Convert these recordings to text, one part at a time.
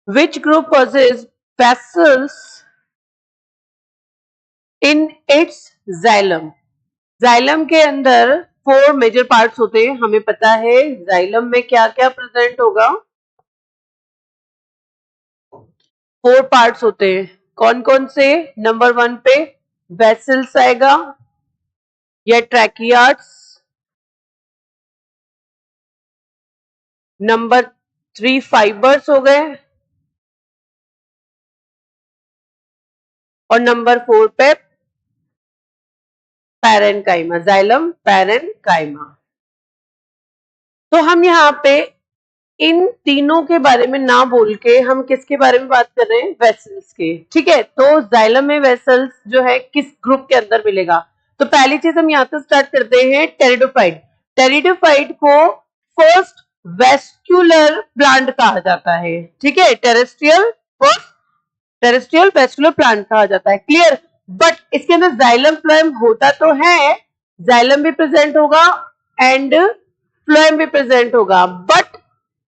Which group possesses vessels in its xylem? Xylem के अंदर 4 major parts होते हैं, हमें पता है। xylem में क्या क्या प्रेजेंट होगा? 4 पार्ट्स होते हैं। कौन कौन से? नंबर 1 पे वेसल्स आएगा या ट्रैकियार्ड्स। नंबर 3 फाइबर्स हो गए और नंबर 4 पे पैरेन्काइमा, जाइलम पैरेन्काइमा। तो हम यहाँ पे इन तीनों के बारे में ना बोल के हम किसके बारे में बात कर रहे हैं? वेसल्स के। ठीक है, तो जाइलम में वेसल्स जो है किस ग्रुप के अंदर मिलेगा? तो पहली चीज हम यहाँ से स्टार्ट करते हैं, टेरिडोफाइट। टेरिडोफाइट को फर्स्ट वेस्क्यूलर प्लांट कहा जाता है। ठीक है, टेरेस्ट्रियल वेस्कुलर प्लांट कहा जाता है। क्लियर? बट इसके अंदर जाइलम फ्लोएम होता तो है, जाइलम भी प्रेजेंट होगा एंड फ्लोएम भी प्रेजेंट होगा, बट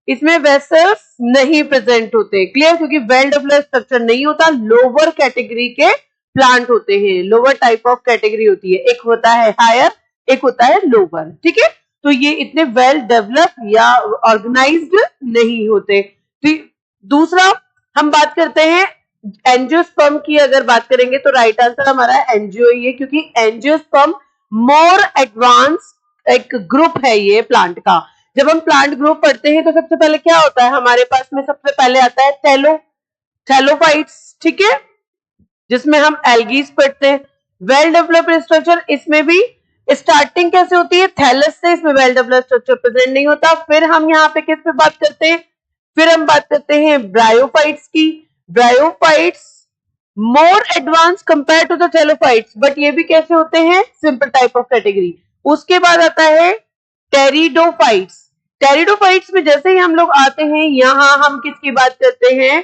इसमें वेसल्स नहीं प्रेजेंट होते। क्लियर? क्योंकि वेल डेवलप्ड स्ट्रक्चर नहीं होता, लोअर कैटेगरी के प्लांट होते हैं, लोअर टाइप ऑफ कैटेगरी होती है। एक होता है हायर, एक होता है लोअर। ठीक है, तो ये इतने वेल डेवलप या ऑर्गेनाइज्ड नहीं होते। दूसरा हम बात करते हैं एंजियोस्पर्म की। अगर बात करेंगे तो राइट आंसर हमारा एंजियो ही है, क्योंकि एंजियोस्पर्म मोर एडवांस एक ग्रुप है ये प्लांट का। जब हम प्लांट ग्रुप पढ़ते हैं तो सबसे पहले क्या होता है हमारे पास में? सबसे पहले आता है थैलोफाइट्स। ठीक है, जिसमें हम एल्गीज पढ़ते हैं। वेल डेवलप्ड स्ट्रक्चर, इसमें भी स्टार्टिंग कैसे होती है? थैलस से। इसमें वेल डेवलप्ड स्ट्रक्चर प्रेजेंट नहीं होता। फिर हम यहाँ पे किस पे बात करते हैं? फिर हम बात करते हैं ब्रायोफाइट्स की। Bryophytes more advance compare to the thallophytes, but ये भी कैसे होते हैं? Simple type of category. उसके बाद आता है टेरिडोफाइट्स। टेरिडोफाइट्स में जैसे ही हम लोग आते हैं, यहां हम किसकी बात करते हैं?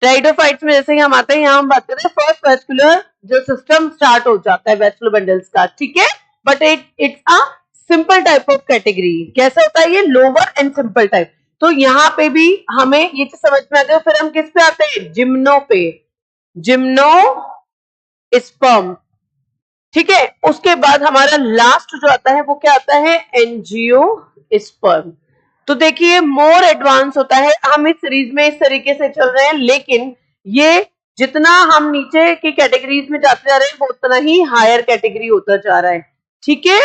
टेरिडोफाइट्स में जैसे ही हम आते हैं, यहां हम बात करते हैं फर्स्ट वेस्कुलर जो सिस्टम स्टार्ट हो जाता है वेस्कुलर बंडल्स का। ठीक है, but it's a simple type of category. कैसा होता है ये? Lower and simple type. तो यहाँ पे भी हमें ये चीज समझ में आती है। फिर हम किस पे आते हैं? जिम्नो पे, जिम्नोस्पर्म। ठीक है, उसके बाद हमारा लास्ट जो आता है वो क्या आता है? एंजियोस्पर्म। तो देखिए मोर एडवांस होता है। हम इस सीरीज में इस तरीके से चल रहे हैं, लेकिन ये जितना हम नीचे की कैटेगरीज में जाते जा रहे हैं वो उतना ही हायर कैटेगरी होता जा रहा है। ठीक है,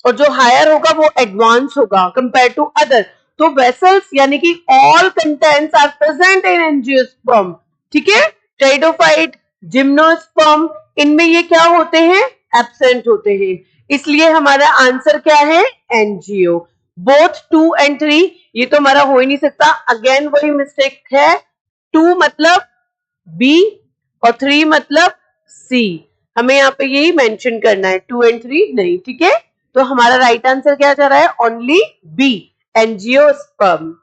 और जो हायर होगा वो एडवांस होगा कंपेयर टू अदर। तो वेसल्स यानी कि all contents are present in angiosperm. ठीक है, टेरिडोफाइट, जिम्नोस्पर्म, इनमें ये क्या होते हैं? एब्सेंट होते हैं। इसलिए हमारा आंसर क्या है? एंजियो। बोथ 2 and 3 ये तो हमारा हो ही नहीं सकता। अगेन वही मिस्टेक है, 2 मतलब बी और 3 मतलब सी। हमें यहाँ पे यही मेंशन करना है, 2 and 3 नहीं। ठीक है, तो हमारा राइट आंसर क्या जा रहा है? Only B, angiosperm.